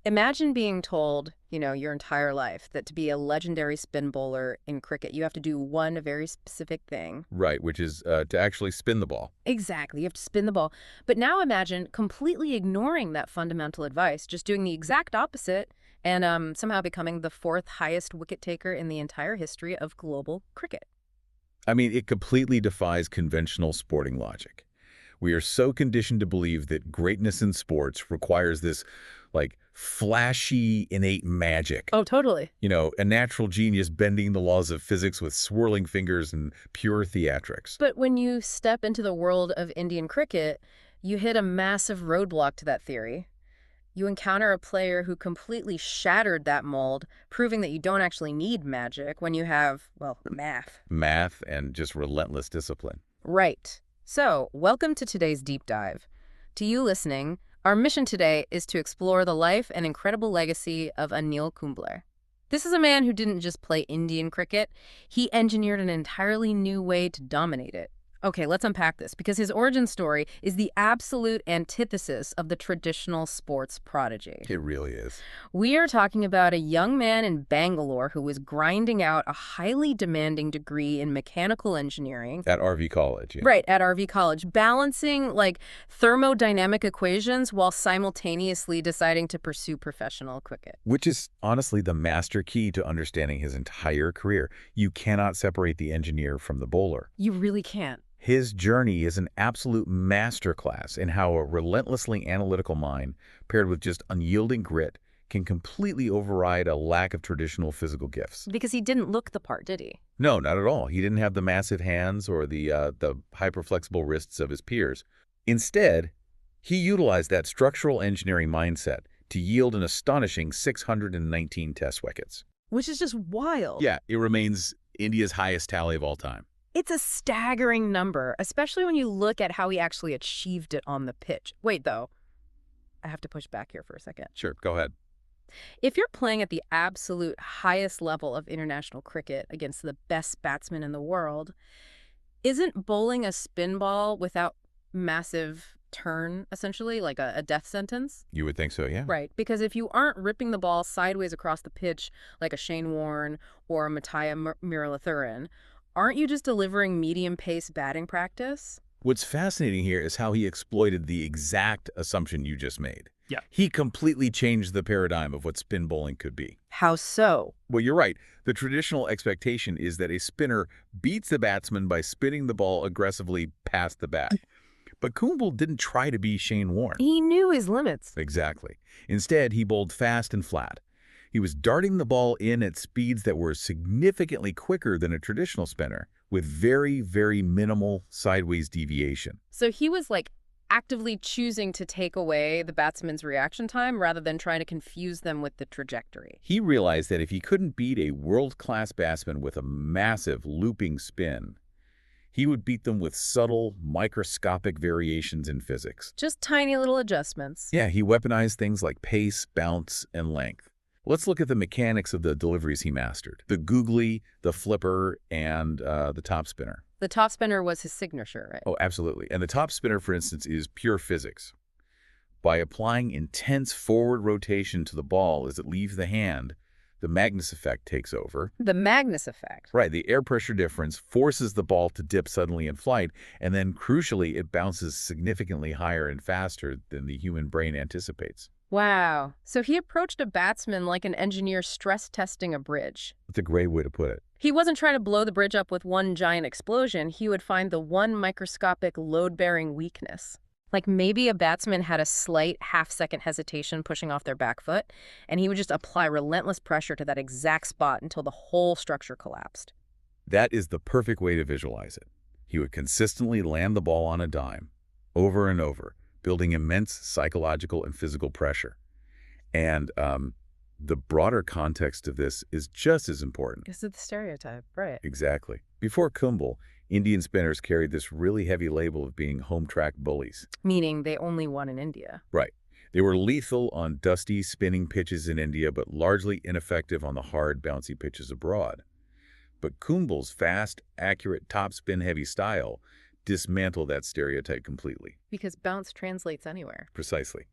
Imagine being told, your entire life that to be a legendary spin bowler in cricket, you have to do one very specific thing. Right, which is to actually spin the ball. Exactly. You have to spin the ball. But now imagine completely ignoring that fundamental advice, just doing the exact opposite and somehow becoming the fourth highest wicket taker in the entire history of global cricket. I mean, it completely defies conventional sporting logic. We are so conditioned to believe that greatness in sports requires this, like, flashy, innate magic. Oh, totally. A natural genius bending the laws of physics with swirling fingers and pure theatrics. But when you step into the world of Indian cricket, you hit a massive roadblock to that theory. You encounter a player who completely shattered that mold, proving that you don't actually need magic when you have, well, math. Math and just relentless discipline. Right. So, welcome to today's deep dive. To you listening, our mission today is to explore the life and incredible legacy of Anil Kumble. This is a man who didn't just play Indian cricket, he engineered an entirely new way to dominate it. Okay, let's unpack this, because his origin story is the absolute antithesis of the traditional sports prodigy. It really is. We are talking about a young man in Bangalore who was grinding out a highly demanding degree in mechanical engineering. At RV College, yeah. Right, at RV College, balancing like thermodynamic equations while simultaneously deciding to pursue professional cricket. Which is honestly the master key to understanding his entire career. You cannot separate the engineer from the bowler. You really can't. His journey is an absolute masterclass in how a relentlessly analytical mind, paired with just unyielding grit, can completely override a lack of traditional physical gifts. Because he didn't look the part, did he? No, not at all. He didn't have the massive hands or the hyper-flexible wrists of his peers. Instead, he utilized that structural engineering mindset to yield an astonishing 619 test wickets. Which is just wild. Yeah, it remains India's highest tally of all time. It's a staggering number, especially when you look at how he actually achieved it on the pitch. Wait, though. I have to push back here for a second. Sure, go ahead. If you're playing at the absolute highest level of international cricket against the best batsmen in the world, isn't bowling a spin ball without massive turn, essentially, like a death sentence? You would think so, yeah. Right, because if you aren't ripping the ball sideways across the pitch like a Shane Warne or a Mattia Muralitharan, aren't you just delivering medium-pace batting practice? What's fascinating here is how he exploited the exact assumption you just made. Yeah. He completely changed the paradigm of what spin bowling could be. How so? Well, you're right. The traditional expectation is that a spinner beats the batsman by spinning the ball aggressively past the bat. But Kumble didn't try to be Shane Warne. He knew his limits. Exactly. Instead, he bowled fast and flat. He was darting the ball in at speeds that were significantly quicker than a traditional spinner, with very, very minimal sideways deviation. So he was like actively choosing to take away the batsman's reaction time rather than trying to confuse them with the trajectory. He realized that if he couldn't beat a world-class batsman with a massive looping spin, he would beat them with subtle, microscopic variations in physics. Just tiny little adjustments. Yeah, he weaponized things like pace, bounce, and length. Let's look at the mechanics of the deliveries he mastered. The googly, the flipper, and the top spinner. The top spinner was his signature, right? Oh, absolutely. And the top spinner, for instance, is pure physics. By applying intense forward rotation to the ball as it leaves the hand, the Magnus effect takes over. The Magnus effect. Right, the air pressure difference forces the ball to dip suddenly in flight, and then, crucially, it bounces significantly higher and faster than the human brain anticipates. Wow. So he approached a batsman like an engineer stress testing a bridge. That's a great way to put it. He wasn't trying to blow the bridge up with one giant explosion. He would find the one microscopic load-bearing weakness. Like maybe a batsman had a slight half-second hesitation pushing off their back foot, and he would just apply relentless pressure to that exact spot until the whole structure collapsed. That is the perfect way to visualize it. He would consistently land the ball on a dime, over and over, building immense psychological and physical pressure. And the broader context of this is just as important. This is the stereotype, right? Exactly. Before Kumble, Indian spinners carried this really heavy label of being home-track bullies. Meaning they only won in India. Right. They were lethal on dusty, spinning pitches in India, but largely ineffective on the hard, bouncy pitches abroad. But Kumble's fast, accurate, top-spin-heavy style dismantled that stereotype completely. Because bounce translates anywhere. Precisely.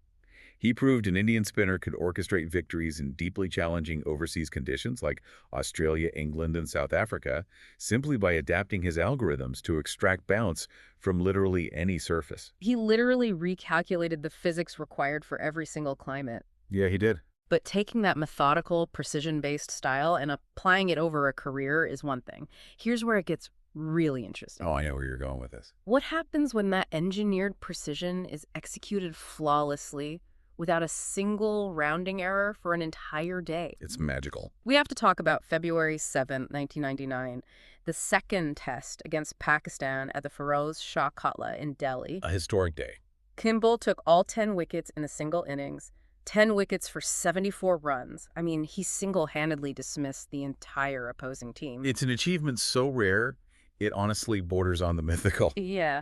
He proved an Indian spinner could orchestrate victories in deeply challenging overseas conditions like Australia, England, and South Africa simply by adapting his algorithms to extract bounce from literally any surface. He literally recalculated the physics required for every single climate. Yeah, he did. But taking that methodical, precision-based style and applying it over a career is one thing. Here's where it gets really interesting. Oh, I know where you're going with this. What happens when that engineered precision is executed flawlessly without a single rounding error for an entire day? It's magical. We have to talk about February 7th, 1999, the second test against Pakistan at the Feroz Shah Kotla in Delhi. A historic day. Kumble took all 10 wickets in a single innings, 10 wickets for 74 runs. I mean, he single-handedly dismissed the entire opposing team. It's an achievement so rare, it honestly borders on the mythical. Yeah.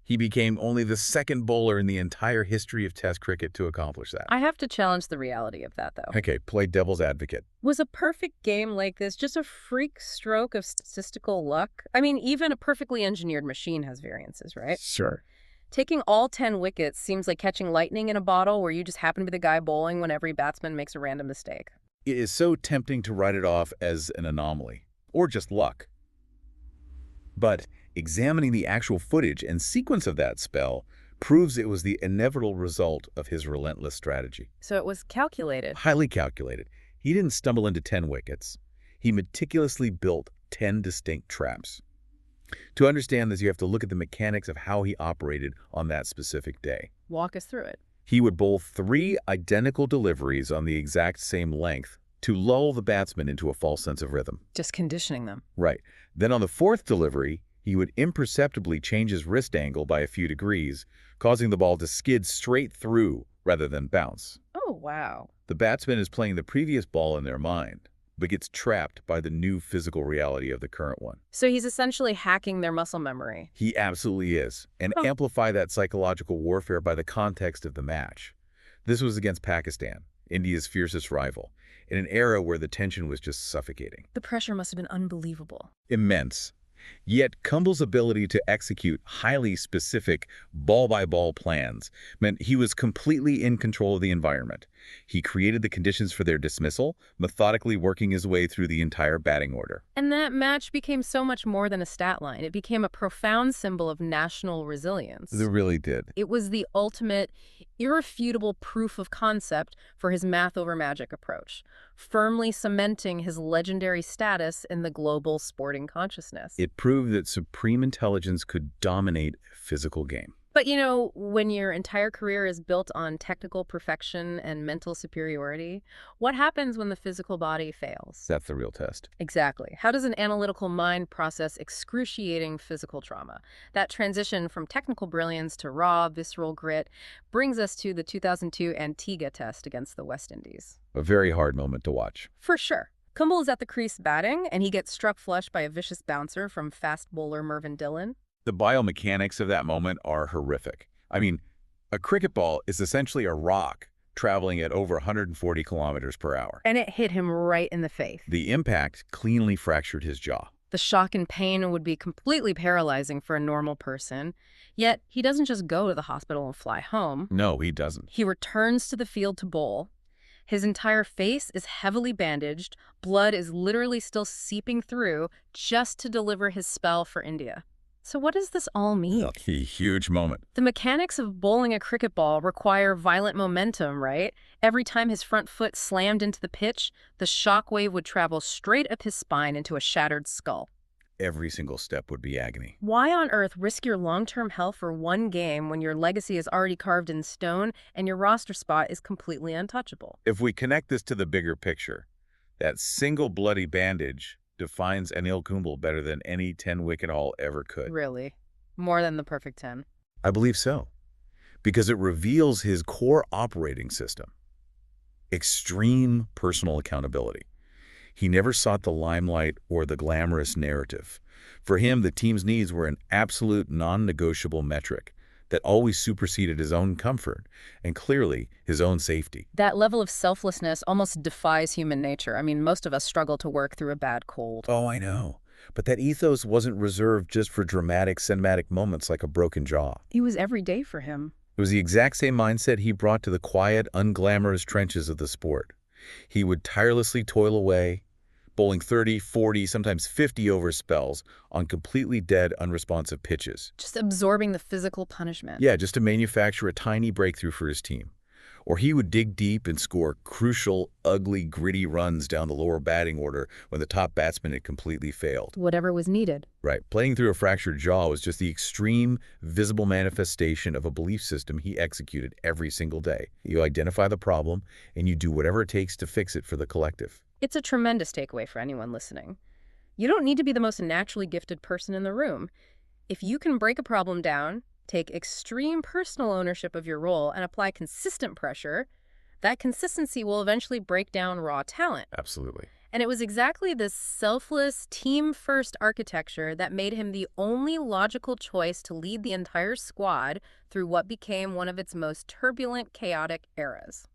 He became only the second bowler in the entire history of Test cricket to accomplish that. I have to challenge the reality of that, though. Okay, play devil's advocate. Was a perfect game like this just a freak stroke of statistical luck? I mean, even a perfectly engineered machine has variances, right? Sure. Taking all 10 wickets seems like catching lightning in a bottle where you just happen to be the guy bowling when every batsman makes a random mistake. It is so tempting to write it off as an anomaly, or just luck. But examining the actual footage and sequence of that spell proves it was the inevitable result of his relentless strategy. So it was calculated. Highly calculated. He didn't stumble into 10 wickets. He meticulously built 10 distinct traps. To understand this, you have to look at the mechanics of how he operated on that specific day. Walk us through it. He would bowl 3 identical deliveries on the exact same length to lull the batsman into a false sense of rhythm. Just conditioning them. Right. Then on the 4th delivery, he would imperceptibly change his wrist angle by a few degrees, causing the ball to skid straight through rather than bounce. Oh, wow. The batsman is playing the previous ball in their mind, but gets trapped by the new physical reality of the current one. So he's essentially hacking their muscle memory. He absolutely is, and amplify that psychological warfare by the context of the match. This was against Pakistan, India's fiercest rival, in an era where the tension was just suffocating. The pressure must have been unbelievable. Immense. Yet Kumble's ability to execute highly specific ball-by-ball plans meant he was completely in control of the environment. He created the conditions for their dismissal, methodically working his way through the entire batting order. And that match became so much more than a stat line. It became a profound symbol of national resilience. It really did. It was the ultimate, irrefutable proof of concept for his math over magic approach, firmly cementing his legendary status in the global sporting consciousness. It proved that supreme intelligence could dominate a physical game. But, you know, when your entire career is built on technical perfection and mental superiority, what happens when the physical body fails? That's the real test. Exactly. How does an analytical mind process excruciating physical trauma? That transition from technical brilliance to raw, visceral grit brings us to the 2002 Antigua test against the West Indies. A very hard moment to watch. For sure. Kumble is at the crease batting, and he gets struck flush by a vicious bouncer from fast bowler Mervyn Dillon. The biomechanics of that moment are horrific. I mean, a cricket ball is essentially a rock traveling at over 140 kilometers per hour. And it hit him right in the face. The impact cleanly fractured his jaw. The shock and pain would be completely paralyzing for a normal person. Yet, he doesn't just go to the hospital and fly home. No, he doesn't. He returns to the field to bowl. His entire face is heavily bandaged. Blood is literally still seeping through just to deliver his spell for India. So what does this all mean? A huge moment. The mechanics of bowling a cricket ball require violent momentum, right? Every time his front foot slammed into the pitch, the shock wave would travel straight up his spine into a shattered skull. Every single step would be agony. Why on earth risk your long-term health for one game when your legacy is already carved in stone and your roster spot is completely untouchable? If we connect this to the bigger picture, that single bloody bandage defines Anil Kumble better than any 10-wicket haul ever could. Really? More than the perfect 10? I believe so, because it reveals his core operating system. Extreme personal accountability. He never sought the limelight or the glamorous narrative. For him, the team's needs were an absolute non-negotiable metric that always superseded his own comfort and clearly his own safety. That level of selflessness almost defies human nature. I mean, most of us struggle to work through a bad cold. Oh, I know. But that ethos wasn't reserved just for dramatic cinematic moments like a broken jaw. It was every day for him. It was the exact same mindset he brought to the quiet, unglamorous trenches of the sport. He would tirelessly toil away, bowling 30, 40, sometimes 50 over spells on completely dead, unresponsive pitches. Just absorbing the physical punishment. Yeah, just to manufacture a tiny breakthrough for his team. Or he would dig deep and score crucial, ugly, gritty runs down the lower batting order when the top batsman had completely failed. Whatever was needed. Right. Playing through a fractured jaw was just the extreme, visible manifestation of a belief system he executed every single day. You identify the problem, and you do whatever it takes to fix it for the collective. It's a tremendous takeaway for anyone listening. You don't need to be the most naturally gifted person in the room. If you can break a problem down, take extreme personal ownership of your role, and apply consistent pressure, that consistency will eventually break down raw talent. Absolutely. And it was exactly this selfless, team-first architecture that made him the only logical choice to lead the entire squad through what became one of its most turbulent, chaotic eras.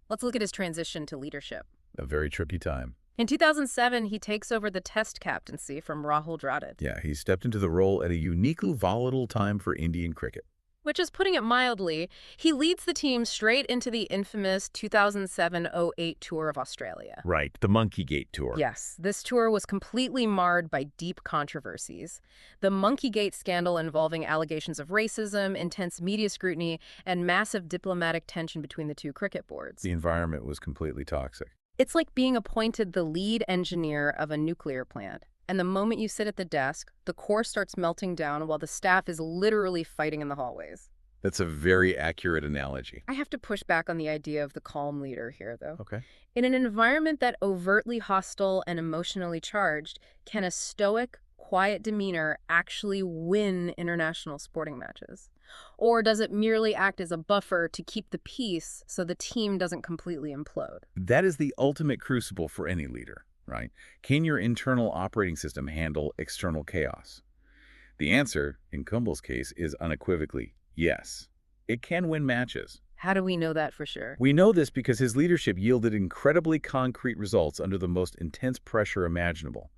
Let's look at his transition to leadership. A very tricky time. In 2007, he takes over the Test captaincy from Rahul Dravid. Yeah, he stepped into the role at a uniquely volatile time for Indian cricket. Which is putting it mildly. He leads the team straight into the infamous 2007-08 Tour of Australia. Right, the Monkey Gate Tour. Yes, this tour was completely marred by deep controversies. The Monkey Gate scandal involving allegations of racism, intense media scrutiny, and massive diplomatic tension between the two cricket boards. The environment was completely toxic. It's like being appointed the lead engineer of a nuclear plant. And the moment you sit at the desk, the core starts melting down while the staff is literally fighting in the hallways. That's a very accurate analogy. I have to push back on the idea of the calm leader here, though. Okay. In an environment that overtly hostile and emotionally charged, can a stoic, quiet demeanor actually win international sporting matches? Or does it merely act as a buffer to keep the peace so the team doesn't completely implode? That is the ultimate crucible for any leader, right? Can your internal operating system handle external chaos? The answer, in Kumble's case, is unequivocally yes. It can win matches. How do we know that for sure? We know this because his leadership yielded incredibly concrete results under the most intense pressure imaginable.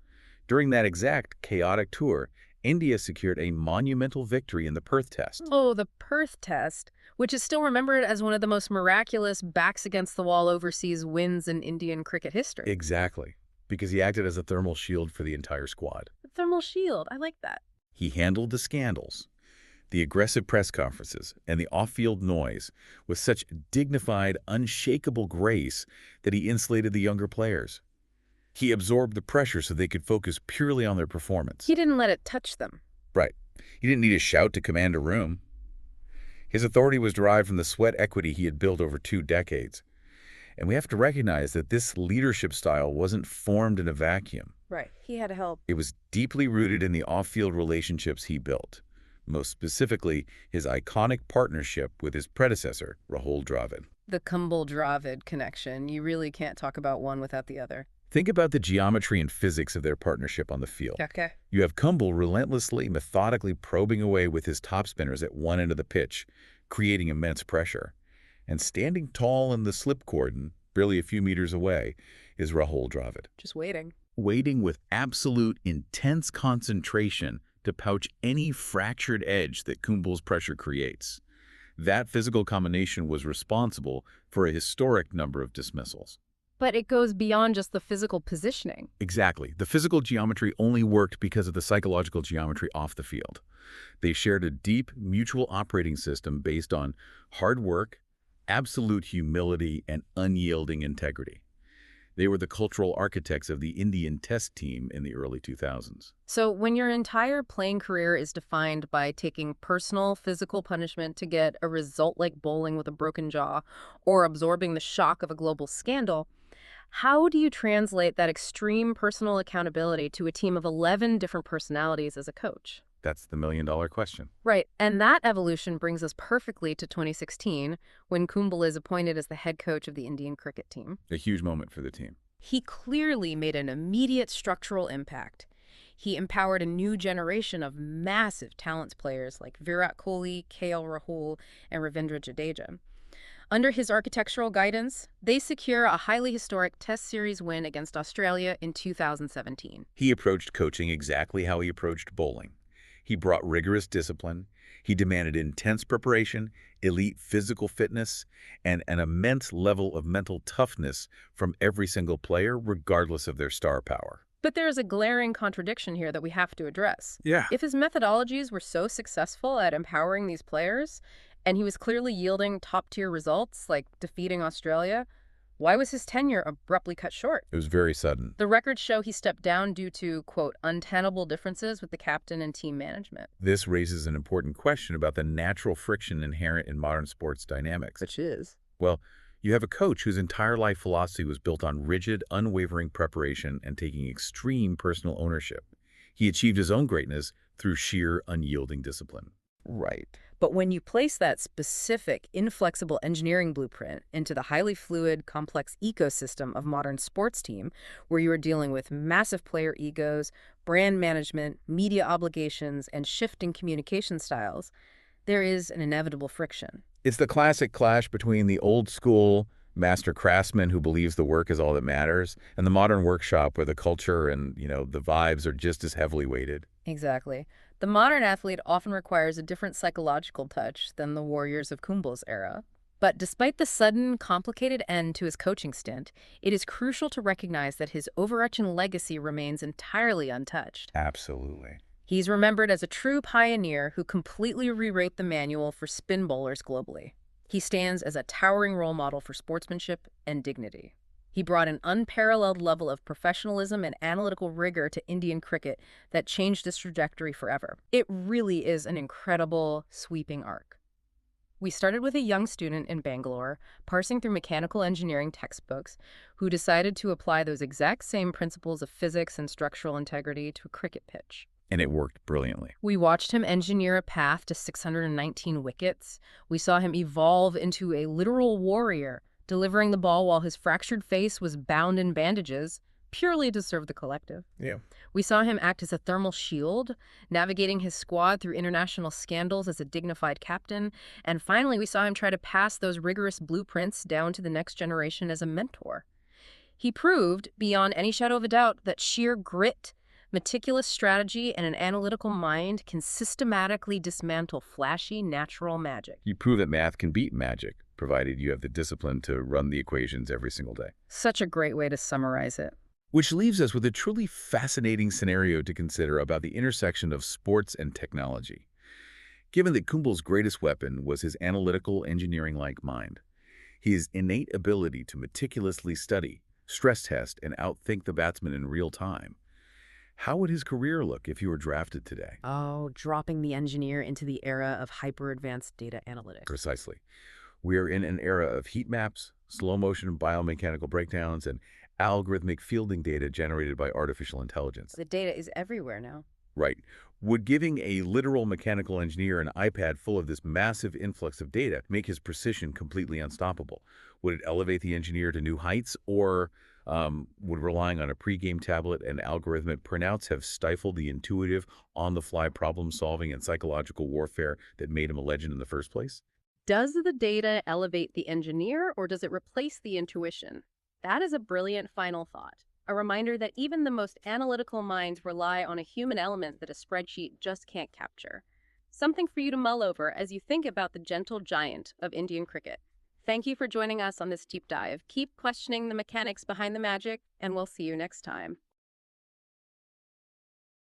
During that exact chaotic tour, India secured a monumental victory in the Perth Test. Oh, the Perth Test, which is still remembered as one of the most miraculous backs-against-the-wall overseas wins in Indian cricket history. Exactly, because he acted as a thermal shield for the entire squad. The thermal shield, I like that. He handled the scandals, the aggressive press conferences, and the off-field noise with such dignified, unshakable grace that he insulated the younger players. He absorbed the pressure so they could focus purely on their performance. He didn't let it touch them. Right. He didn't need to shout to command a room. His authority was derived from the sweat equity he had built over 2 decades. And we have to recognize that this leadership style wasn't formed in a vacuum. Right. He had help. It was deeply rooted in the off-field relationships he built, most specifically his iconic partnership with his predecessor, Rahul Dravid. The Kumble-Dravid connection. You really can't talk about one without the other. Think about the geometry and physics of their partnership on the field. Okay. You have Kumble relentlessly, methodically probing away with his topspinners at one end of the pitch, creating immense pressure. And standing tall in the slip cordon, barely a few meters away, is Rahul Dravid. Just waiting. Waiting with absolute intense concentration to pouch any fractured edge that Kumble's pressure creates. That physical combination was responsible for a historic number of dismissals. But it goes beyond just the physical positioning. Exactly. The physical geometry only worked because of the psychological geometry off the field. They shared a deep mutual operating system based on hard work, absolute humility, and unyielding integrity. They were the cultural architects of the Indian Test team in the early 2000s. So when your entire playing career is defined by taking personal physical punishment to get a result like bowling with a broken jaw or absorbing the shock of a global scandal, how do you translate that extreme personal accountability to a team of 11 different personalities as a coach? That's the million-dollar question. Right, and that evolution brings us perfectly to 2016, when Kumble is appointed as the head coach of the Indian cricket team. A huge moment for the team. He clearly made an immediate structural impact. He empowered a new generation of massive talents players like Virat Kohli, KL Rahul, and Ravindra Jadeja. Under his architectural guidance, they secure a highly historic Test Series win against Australia in 2017. He approached coaching exactly how he approached bowling. He brought rigorous discipline. He demanded intense preparation, elite physical fitness, and an immense level of mental toughness from every single player, regardless of their star power. But there is a glaring contradiction here that we have to address. Yeah. If his methodologies were so successful at empowering these players, and he was clearly yielding top-tier results, like defeating Australia, why was his tenure abruptly cut short? It was very sudden. The records show he stepped down due to, quote, untenable differences with the captain and team management. This raises an important question about the natural friction inherent in modern sports dynamics. Which is? Well, you have a coach whose entire life philosophy was built on rigid, unwavering preparation and taking extreme personal ownership. He achieved his own greatness through sheer, unyielding discipline. Right. But when you place that specific, inflexible engineering blueprint into the highly fluid, complex ecosystem of modern sports team, where you are dealing with massive player egos, brand management, media obligations, and shifting communication styles, there is an inevitable friction. It's the classic clash between the old-school master craftsman who believes the work is all that matters and the modern workshop where the culture and, the vibes are just as heavily weighted. Exactly. The modern athlete often requires a different psychological touch than the warriors of Kumble's era. But despite the sudden, complicated end to his coaching stint, it is crucial to recognize that his overarching legacy remains entirely untouched. Absolutely. He's remembered as a true pioneer who completely rewrote the manual for spin bowlers globally. He stands as a towering role model for sportsmanship and dignity. He brought an unparalleled level of professionalism and analytical rigor to Indian cricket that changed its trajectory forever. It really is an incredible, sweeping arc. We started with a young student in Bangalore, parsing through mechanical engineering textbooks, who decided to apply those exact same principles of physics and structural integrity to a cricket pitch. And it worked brilliantly. We watched him engineer a path to 619 wickets. We saw him evolve into a literal warrior, delivering the ball while his fractured face was bound in bandages, purely to serve the collective. Yeah. We saw him act as a thermal shield, navigating his squad through international scandals as a dignified captain, and finally we saw him try to pass those rigorous blueprints down to the next generation as a mentor. He proved, beyond any shadow of a doubt, that sheer grit, meticulous strategy, and an analytical mind can systematically dismantle flashy, natural magic. You prove that math can beat magic, provided you have the discipline to run the equations every single day. Such a great way to summarize it. Which leaves us with a truly fascinating scenario to consider about the intersection of sports and technology. Given that Kumble's greatest weapon was his analytical, engineering-like mind, his innate ability to meticulously study, stress test, and outthink the batsman in real time, how would his career look if he were drafted today? Oh, dropping the engineer into the era of hyper-advanced data analytics. Precisely. We are in an era of heat maps, slow-motion biomechanical breakdowns, and algorithmic fielding data generated by artificial intelligence. The data is everywhere now. Right. Would giving a literal mechanical engineer an iPad full of this massive influx of data make his precision completely unstoppable? Would it elevate the engineer to new heights, or would relying on a pregame tablet and algorithmic printouts have stifled the intuitive, on-the-fly problem-solving and psychological warfare that made him a legend in the first place? Does the data elevate the engineer, or does it replace the intuition? That is a brilliant final thought. A reminder that even the most analytical minds rely on a human element that a spreadsheet just can't capture. Something for you to mull over as you think about the gentle giant of Indian cricket. Thank you for joining us on this deep dive. Keep questioning the mechanics behind the magic, and we'll see you next time.